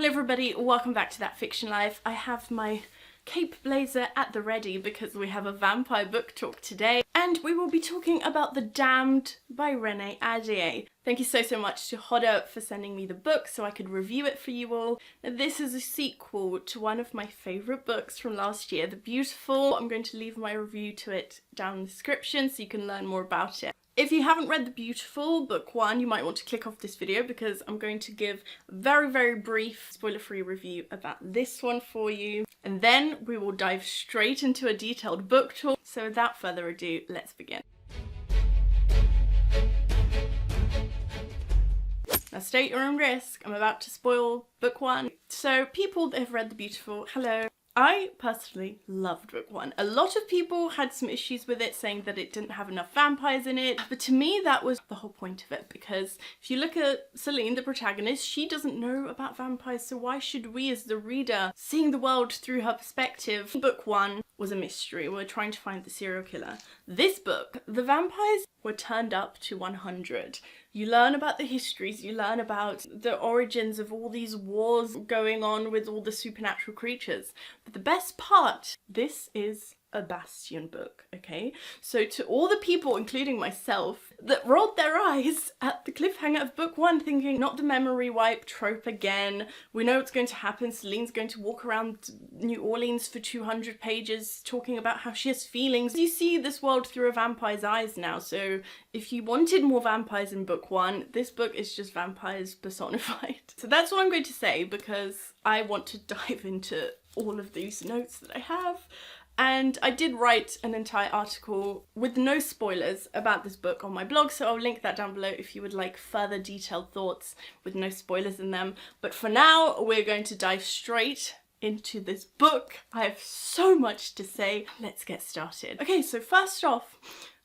Hello everybody, welcome back to That Fiction Life. I have my cape blazer at the ready because we have a vampire book talk today, and we will be talking about The Damned by Renée Ahdieh. Thank you so much to Hodder for sending me the book so I could review it for you all. Now, this is a sequel to one of my favourite books from last year, The Beautiful. I'm going to leave my review to it down in the description so you can learn more about it. If you haven't read The Beautiful, book one, you might want to click off this video because I'm going to give a very brief spoiler-free review about this one for you. And then we will dive straight into a detailed book talk. So without further ado, let's begin. Now stay at your own risk, I'm about to spoil book one. So people that have read The Beautiful, hello. I personally loved book one. A lot of people had some issues with it, saying that it didn't have enough vampires in it, but to me that was the whole point of it, because if you look at Celine, the protagonist, she doesn't know about vampires, so why should we as the reader, seeing the world through her perspective? Book one was a mystery. We're trying to find the serial killer. This book, the vampires were turned up to 100. You learn about the histories, you learn about the origins of all these wars going on with all the supernatural creatures. But the best part, this is a Bastion book, okay? So to all the people, including myself, that rolled their eyes at the cliffhanger of book one thinking, not the memory wipe trope again, we know what's going to happen, Celine's going to walk around New Orleans for 200 pages talking about how she has feelings. You see this world through a vampire's eyes now, so if you wanted more vampires in book one, this book is just vampires personified. So that's what I'm going to say because I want to dive into all of these notes that I have. And I did write an entire article with no spoilers about this book on my blog, so I'll link that down below if you would like further detailed thoughts with no spoilers in them. But for now, we're going to dive straight into this book. I have so much to say. Let's get started. Okay, so first off,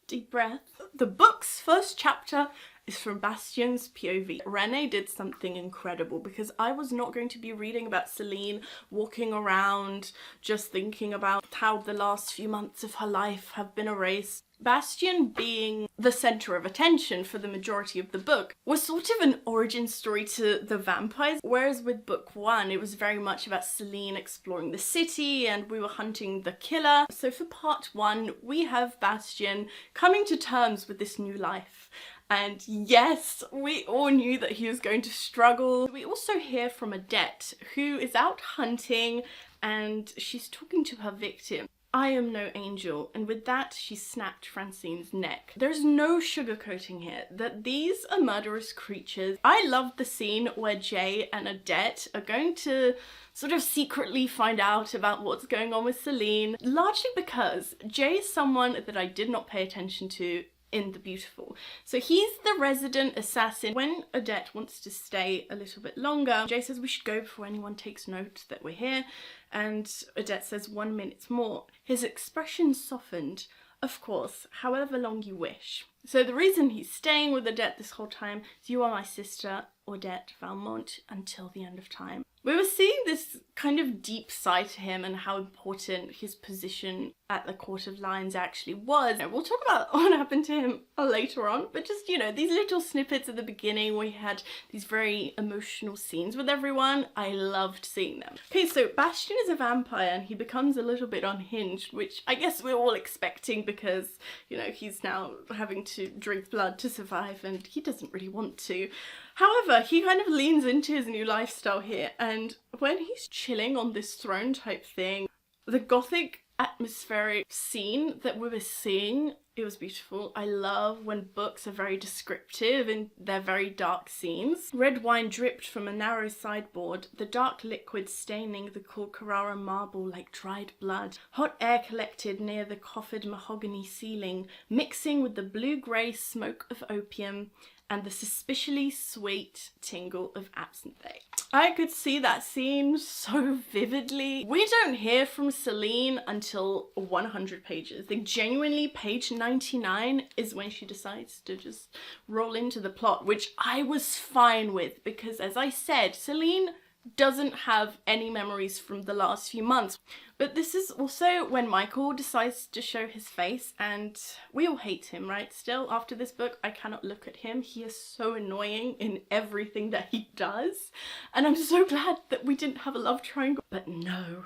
deep breath. The book's first chapter is from Bastion's POV. Renée did something incredible because I was not going to be reading about Celine walking around just thinking about how the last few months of her life have been erased. Bastion being the centre of attention for the majority of the book was sort of an origin story to the vampires, whereas with book one it was very much about Celine exploring the city and we were hunting the killer. So for part one we have Bastion coming to terms with this new life. And yes, we all knew that he was going to struggle. We also hear from Ahdieh, who is out hunting and she's talking to her victim. I am no angel, and with that she snapped Francine's neck. There's no sugarcoating here, that these are murderous creatures. I love the scene where Jay and Ahdieh are going to sort of secretly find out about what's going on with Celine, largely because Jay is someone that I did not pay attention to in The Beautiful. So he's the resident assassin. When Ahdieh wants to stay a little bit longer, Jay says we should go before anyone takes note that we're here, and Ahdieh says 1 minute more. His expression softened. Of course, however long you wish. So the reason he's staying with Ahdieh this whole time is you are my sister, Ahdieh Valmont, until the end of time. We were seeing this kind of deep side to him and how important his position at the Court of Lions actually was. We'll talk about what happened to him later on, but just, you know, these little snippets at the beginning where he had these very emotional scenes with everyone, I loved seeing them. Okay, so Bastion is a vampire and he becomes a little bit unhinged, which I guess we're all expecting because, you know, he's now having to drink blood to survive and he doesn't really want to. However, he kind of leans into his new lifestyle here, and when he's chilling on this throne type thing, the gothic atmospheric scene that we were seeing, it was beautiful. I love when books are very descriptive in their very dark scenes. Red wine dripped from a narrow sideboard, the dark liquid staining the cool Carrara marble like dried blood. Hot air collected near the coffered mahogany ceiling, mixing with the blue-grey smoke of opium and the suspiciously sweet tingle of absinthe. I could see that scene so vividly. We don't hear from Celine until 100 pages. Like genuinely, page 99 is when she decides to just roll into the plot, which I was fine with because, as I said, Celine doesn't have any memories from the last few months. But this is also when Michael decides to show his face, and we all hate him, right? Still, after this book, I cannot look at him. He is so annoying in everything that he does. And I'm so glad that we didn't have a love triangle. But no,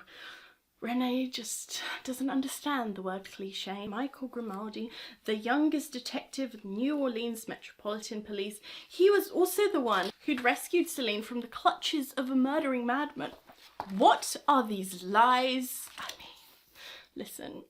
Renée just doesn't understand the word cliche. Michael Grimaldi, the youngest detective of New Orleans Metropolitan Police, he was also the one who'd rescued Celine from the clutches of a murdering madman. What are these lies? I mean, listen,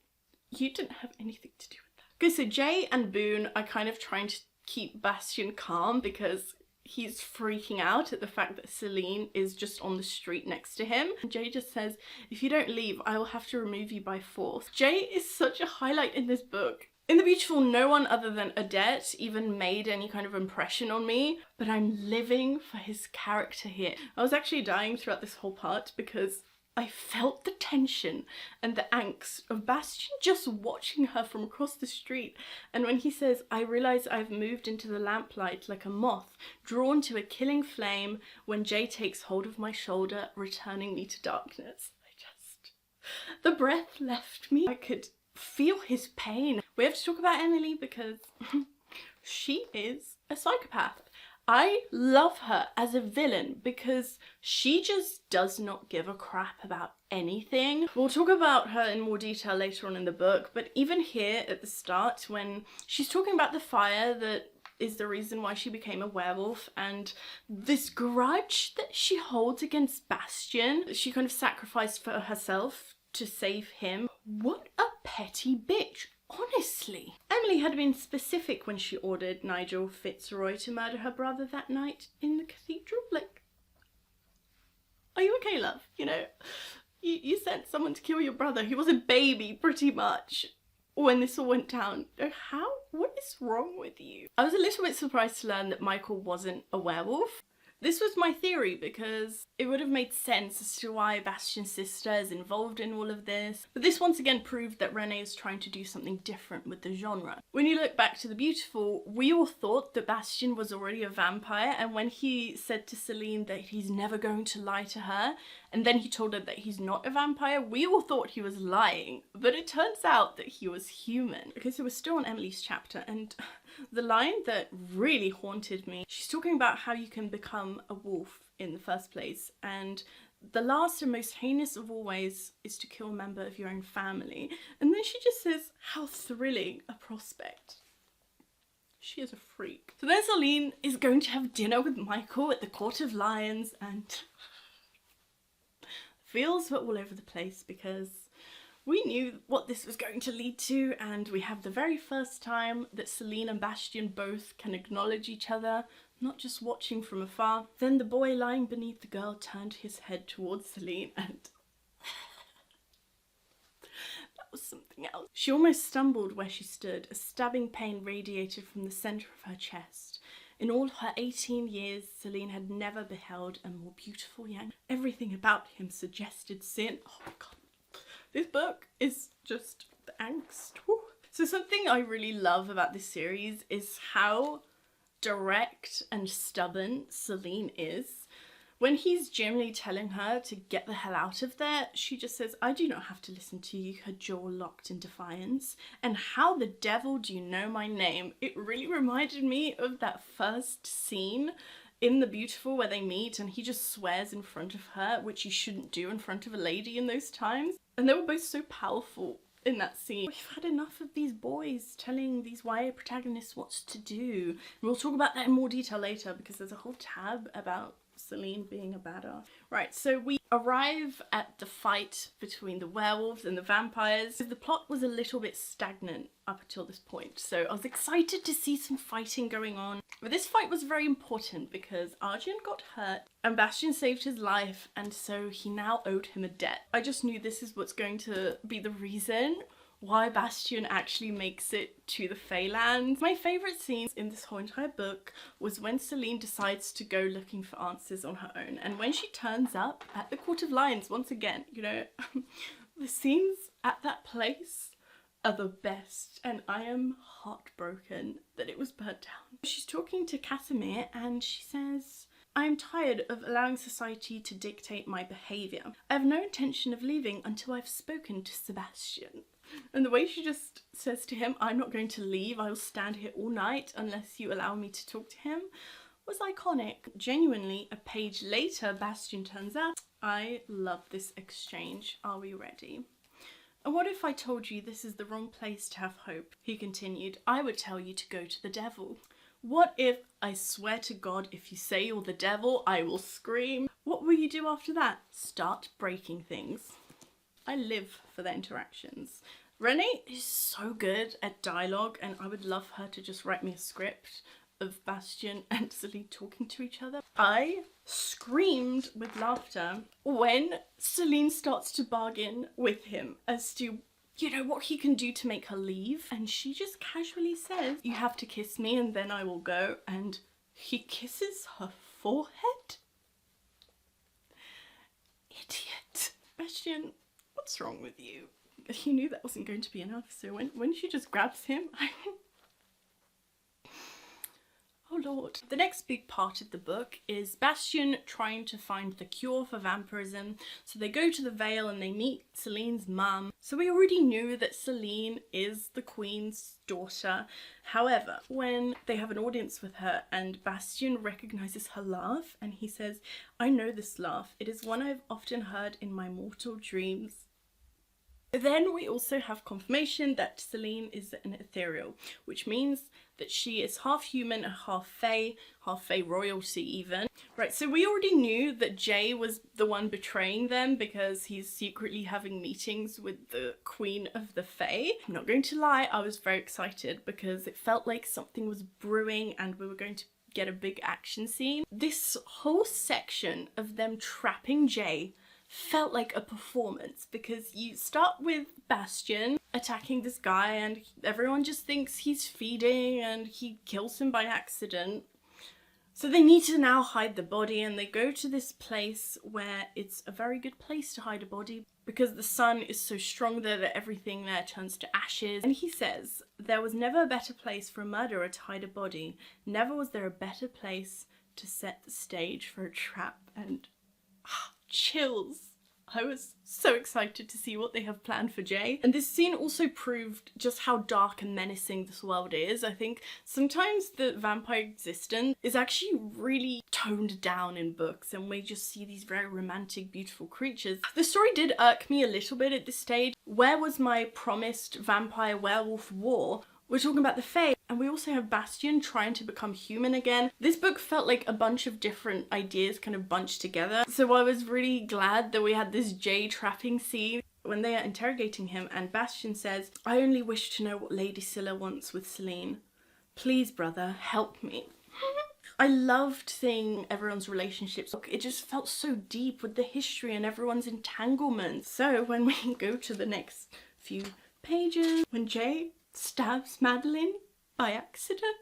you didn't have anything to do with that. Okay, so Jay and Boone are kind of trying to keep Bastien calm because he's freaking out at the fact that Celine is just on the street next to him. And Jay just says, if you don't leave, I will have to remove you by force. Jay is such a highlight in this book. In The Beautiful, no one other than Ahdieh even made any kind of impression on me, but I'm living for his character here. I was actually dying throughout this whole part because I felt the tension and the angst of Bastien just watching her from across the street. And when he says, I realize I've moved into the lamplight like a moth, drawn to a killing flame, when Jay takes hold of my shoulder, returning me to darkness. The breath left me. I could feel his pain. We have to talk about Emily because she is a psychopath. I love her as a villain because she just does not give a crap about anything. We'll talk about her in more detail later on in the book, but even here at the start when she's talking about the fire that is the reason why she became a werewolf and this grudge that she holds against Bastien, she kind of sacrificed for herself to save him. What a petty bitch. Honestly. Emily had been specific when she ordered Nigel Fitzroy to murder her brother that night in the cathedral. Like, are you okay, love? You know, you sent someone to kill your brother. He was a baby, pretty much, when this all went down. What is wrong with you? I was a little bit surprised to learn that Michael wasn't a werewolf. This was my theory because it would have made sense as to why Bastien's sister is involved in all of this. But this once again proved that Renée is trying to do something different with the genre. When you look back to The Beautiful, we all thought that Bastien was already a vampire, and when he said to Celine that he's never going to lie to her, and then he told her that he's not a vampire, we all thought he was lying. But it turns out that he was human. Okay, so we're still on Emily's chapter, and the line that really haunted me, she's talking about how you can become a wolf in the first place, and the last and most heinous of all ways is to kill a member of your own family. And then she just says, how thrilling a prospect. She is a freak. So then Celine is going to have dinner with Michael at the Court of Lions, and feels were all over the place because we knew what this was going to lead to, and we have the very first time that Celine and Bastien both can acknowledge each other, not just watching from afar. Then the boy lying beneath the girl turned his head towards Celine, and that was something else. She almost stumbled where she stood. A stabbing pain radiated from the centre of her chest. In all her 18 years, Celine had never beheld a more beautiful young. Everything about him suggested sin. Oh my god. This book is just the angst. Woo. So something I really love about this series is how direct and stubborn Celine is. When he's generally telling her to get the hell out of there, she just says, I do not have to listen to you, her jaw locked in defiance. And how the devil do you know my name? It really reminded me of that first scene in The Beautiful where they meet and he just swears in front of her, which you shouldn't do in front of a lady in those times. And they were both so powerful in that scene. We've had enough of these boys telling these YA protagonists what to do. And we'll talk about that in more detail later because there's a whole tab about Celine being a badass. Right, so we arrive at the fight between the werewolves and the vampires. The plot was a little bit stagnant up until this point, so I was excited to see some fighting going on. But this fight was very important because Arjun got hurt and Bastien saved his life, and so he now owed him a debt. I just knew this is what's going to be the reason why Bastien actually makes it to the Feylands. My favourite scenes in this whole entire book was when Celine decides to go looking for answers on her own, and when she turns up at the Court of Lions once again, you know, the scenes at that place are the best, and I am heartbroken that it was burnt down. She's talking to Casimir and she says, I'm tired of allowing society to dictate my behaviour. I have no intention of leaving until I've spoken to Sebastian. And the way she just says to him, I'm not going to leave, I will stand here all night unless you allow me to talk to him, was iconic. Genuinely, a page later, Bastian turns up. I love this exchange. Are we ready? And what if I told you this is the wrong place to have hope? He continued, I would tell you to go to the devil. What if I swear to God, if you say you're the devil, I will scream? What will you do after that? Start breaking things. I live for their interactions. Renée is so good at dialogue, and I would love her to just write me a script of Bastian and Celine talking to each other. I screamed with laughter when Celine starts to bargain with him as to, you know, what he can do to make her leave. And she just casually says, you have to kiss me and then I will go. And he kisses her forehead. Idiot. Bastian, what's wrong with you? He knew that wasn't going to be enough. So when she just grabs him, oh Lord. The next big part of the book is Bastian trying to find the cure for vampirism. So they go to the Vale and they meet Celine's mum. So we already knew that Celine is the Queen's daughter. However, when they have an audience with her and Bastian recognises her laugh and he says, I know this laugh. It is one I've often heard in my mortal dreams. Then we also have confirmation that Celine is an ethereal, which means that she is half human and half fae royalty even. Right, so we already knew that Jay was the one betraying them because he's secretly having meetings with the Queen of the Fae. I'm not going to lie, I was very excited because it felt like something was brewing and we were going to get a big action scene. This whole section of them trapping Jay felt like a performance because you start with Bastian attacking this guy and everyone just thinks he's feeding and he kills him by accident. So they need to now hide the body and they go to this place where it's a very good place to hide a body because the sun is so strong there that everything there turns to ashes. And he says, there was never a better place for a murderer to hide a body. Never was there a better place to set the stage for a trap. And chills. I was so excited to see what they have planned for Jay. And this scene also proved just how dark and menacing this world is. I think sometimes the vampire existence is actually really toned down in books and we just see these very romantic, beautiful creatures. The story did irk me a little bit at this stage. Where was my promised vampire werewolf war? We're talking about the Fae, and we also have Bastian trying to become human again. This book felt like a bunch of different ideas kind of bunched together. So I was really glad that we had this Jay trapping scene when they are interrogating him and Bastian says, I only wish to know what Lady Scylla wants with Celine. Please, brother, help me. I loved seeing everyone's relationships. It just felt so deep with the history and everyone's entanglement. So when we go to the next few pages, when Jay stabs Madeline by accident.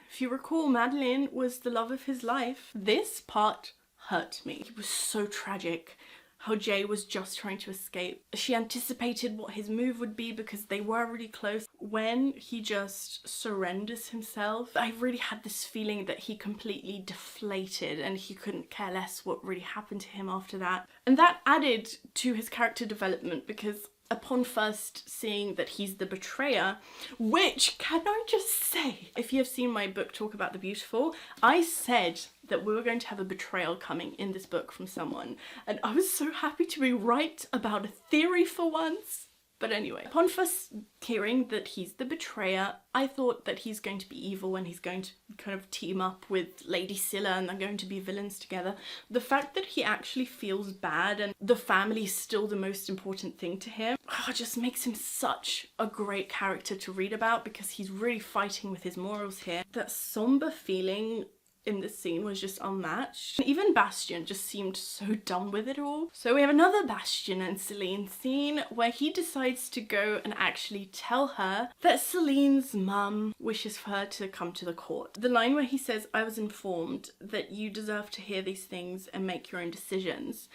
If you recall, Madeline was the love of his life. This part hurt me. It was so tragic how Jay was just trying to escape. She anticipated what his move would be because they were really close. When he just surrenders himself, I really had this feeling that he completely deflated and he couldn't care less what really happened to him after that. And that added to his character development because upon first seeing that he's the betrayer, which, can I just say, if you have seen my book Talk About the Beautiful, I said that we were going to have a betrayal coming in this book from someone, and I was so happy to be right about a theory for once. But anyway, upon first hearing that he's the betrayer, I thought that he's going to be evil and he's going to kind of team up with Lady Scylla and they're going to be villains together. The fact that he actually feels bad and the family is still the most important thing to him, just makes him such a great character to read about because he's really fighting with his morals here. That somber feeling in this scene was just unmatched. And even Bastian just seemed so done with it all. So we have another Bastian and Celine scene where he decides to go and actually tell her that Celine's mum wishes for her to come to the court. The line where he says, I was informed that you deserve to hear these things and make your own decisions.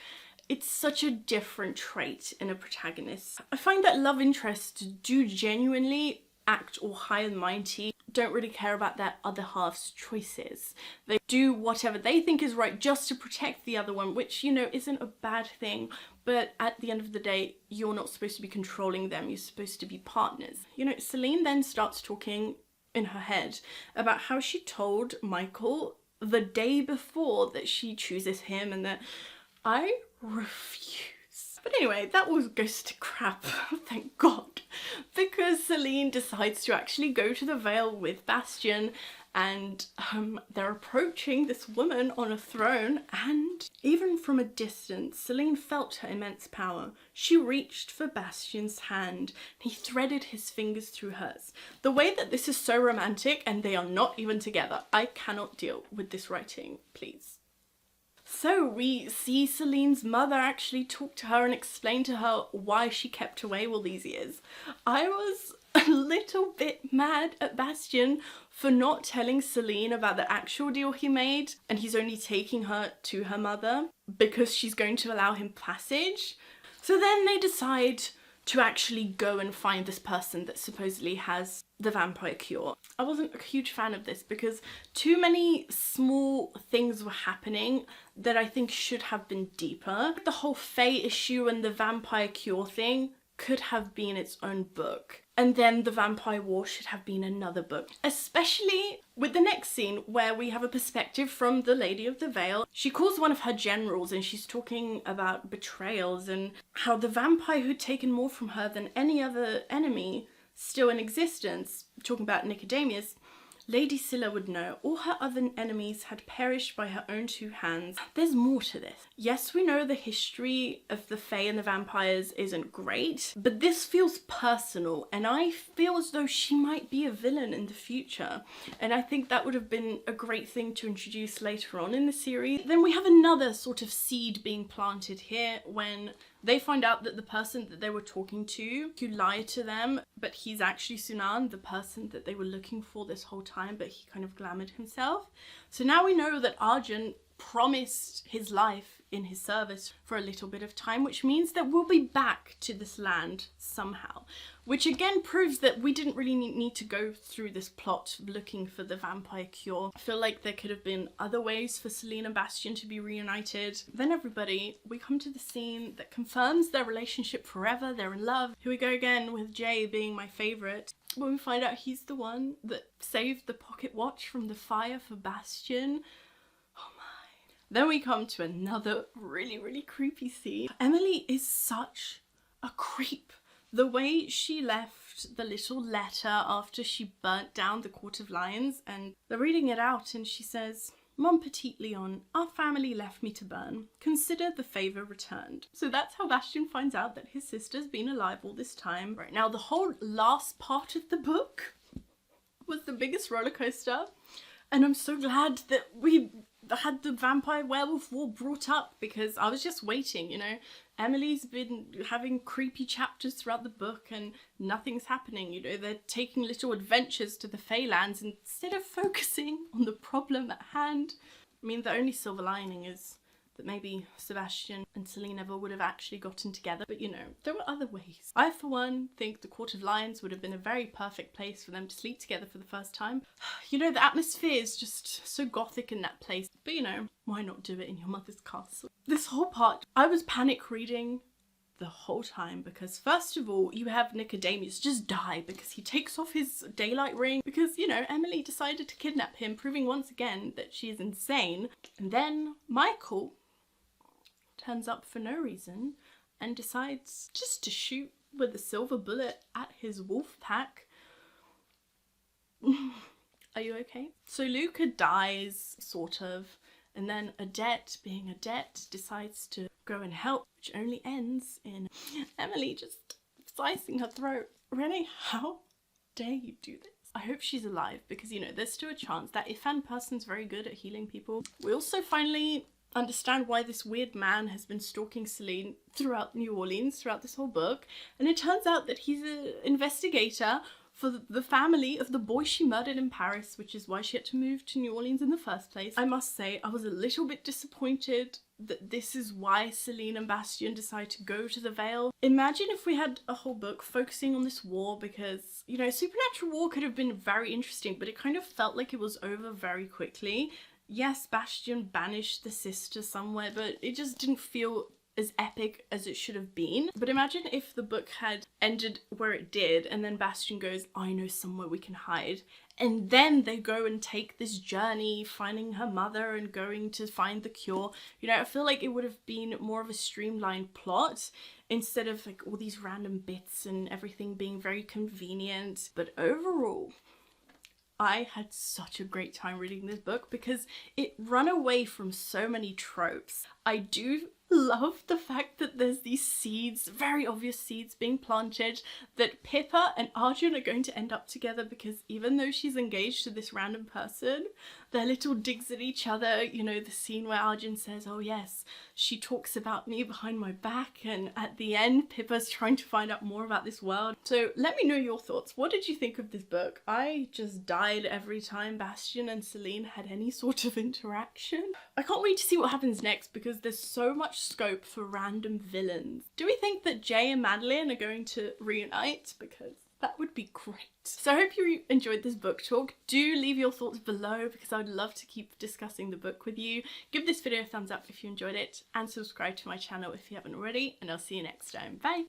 It's such a different trait in a protagonist. I find that love interests do genuinely act all high and mighty don't really care about their other half's choices. They do whatever they think is right just to protect the other one, which, you know, isn't a bad thing. But at the end of the day, you're not supposed to be controlling them. You're supposed to be partners. You know, Celine then starts talking in her head about how she told Michael the day before that she chooses him, and that I refuse. But anyway, that all goes to crap, thank God, because Celine decides to actually go to the Vale with Bastien, and they're approaching this woman on a throne, and even from a distance, Celine felt her immense power. She reached for Bastien's hand, and he threaded his fingers through hers. The way that this is so romantic, and they are not even together. I cannot deal with this writing, please. So we see Celine's mother actually talk to her and explain to her why she kept away all these years. I was a little bit mad at Bastien for not telling Celine about the actual deal he made, and he's only taking her to her mother because she's going to allow him passage. So then they decide to actually go and find this person that supposedly has the vampire cure. I wasn't a huge fan of this because too many small things were happening that I think should have been deeper. The whole Fae issue and the vampire cure thing could have been its own book. And then the Vampire War should have been another book. Especially with the next scene where we have a perspective from the Lady of the Vale. She calls one of her generals and she's talking about betrayals and how the vampire who'd taken more from her than any other enemy still in existence, talking about Nicodemus, Lady Scylla would know all her other enemies had perished by her own two hands. There's more to this. Yes, we know the history of the Fae and the vampires isn't great, but this feels personal, and I feel as though she might be a villain in the future. And I think that would have been a great thing to introduce later on in the series. Then we have another sort of seed being planted here when they find out that the person that they were talking to, who lied to them, but he's actually Sunan, the person that they were looking for this whole time, but he kind of glamoured himself. So now we know that Arjun promised his life in his service for a little bit of time, which means that we'll be back to this land somehow. Which again proves that we didn't really need to go through this plot looking for the vampire cure. I feel like there could have been other ways for Celine and Bastien to be reunited. Then everybody, we come to the scene that confirms their relationship forever, they're in love. Here we go again with Jay being my favourite. When we find out he's the one that saved the pocket watch from the fire for Bastien. Oh my. Then we come to another really creepy scene. Emily is such a creep. The way she left the little letter after she burnt down the Court of Lions, and they're reading it out and she says, "Mon petit Leon, our family left me to burn. Consider the favour returned." So that's how Bastien finds out that his sister's been alive all this time. Right now, the whole last part of the book was the biggest roller coaster, and I'm so glad that we had the vampire werewolf war brought up, because I was just waiting, you know. Emily's been having creepy chapters throughout the book and nothing's happening, you know. They're taking little adventures to the Feylands instead of focusing on the problem at hand. I mean, the only silver lining is that maybe Sebastian and Celine never would have actually gotten together, but you know, there were other ways. I, for one, think the Court of Lions would have been a very perfect place for them to sleep together for the first time. You know, the atmosphere is just so gothic in that place, but you know, why not do it in your mother's castle? This whole part, I was panic reading the whole time, because first of all, you have Nicodemus just die because he takes off his daylight ring because, you know, Emily decided to kidnap him, proving once again that she is insane. And then Michael turns up for no reason and decides just to shoot with a silver bullet at his wolf pack. Are you okay? So Luca dies, sort of, and then Adette, being Adette, decides to go and help, which only ends in Emily just slicing her throat. Renée, how dare you do this? I hope she's alive, because, you know, there's still a chance. That Ifan person's very good at healing people. We also finally understand why this weird man has been stalking Celine throughout New Orleans, throughout this whole book. And it turns out that he's an investigator for the family of the boy she murdered in Paris, which is why she had to move to New Orleans in the first place. I must say, I was a little bit disappointed that this is why Celine and Bastien decide to go to the Vale. Imagine if we had a whole book focusing on this war, because, you know, supernatural war could have been very interesting, but it kind of felt like it was over very quickly. Yes, Bastien banished the sister somewhere, but it just didn't feel as epic as it should have been. But imagine if the book had ended where it did, and then Bastien goes, I know somewhere we can hide. And then they go and take this journey, finding her mother and going to find the cure. You know, I feel like it would have been more of a streamlined plot instead of like all these random bits and everything being very convenient. But overall, I had such a great time reading this book because it ran away from so many tropes. I do love the fact that there's these seeds, very obvious seeds being planted, that Pippa and Arjun are going to end up together, because even though she's engaged to this random person, their little digs at each other, you know, the scene where Arjun says, oh yes, she talks about me behind my back, and at the end Pippa's trying to find out more about this world. So let me know your thoughts. What did you think of this book? I just died every time Bastien and Celine had any sort of interaction. I can't wait to see what happens next, because there's so much scope for random villains. Do we think that Jay and Madeline are going to reunite? Because that would be great. So I hope you enjoyed this book talk. Do leave your thoughts below, because I would love to keep discussing the book with you. Give this video a thumbs up if you enjoyed it, and subscribe to my channel if you haven't already, and I'll see you next time. Bye!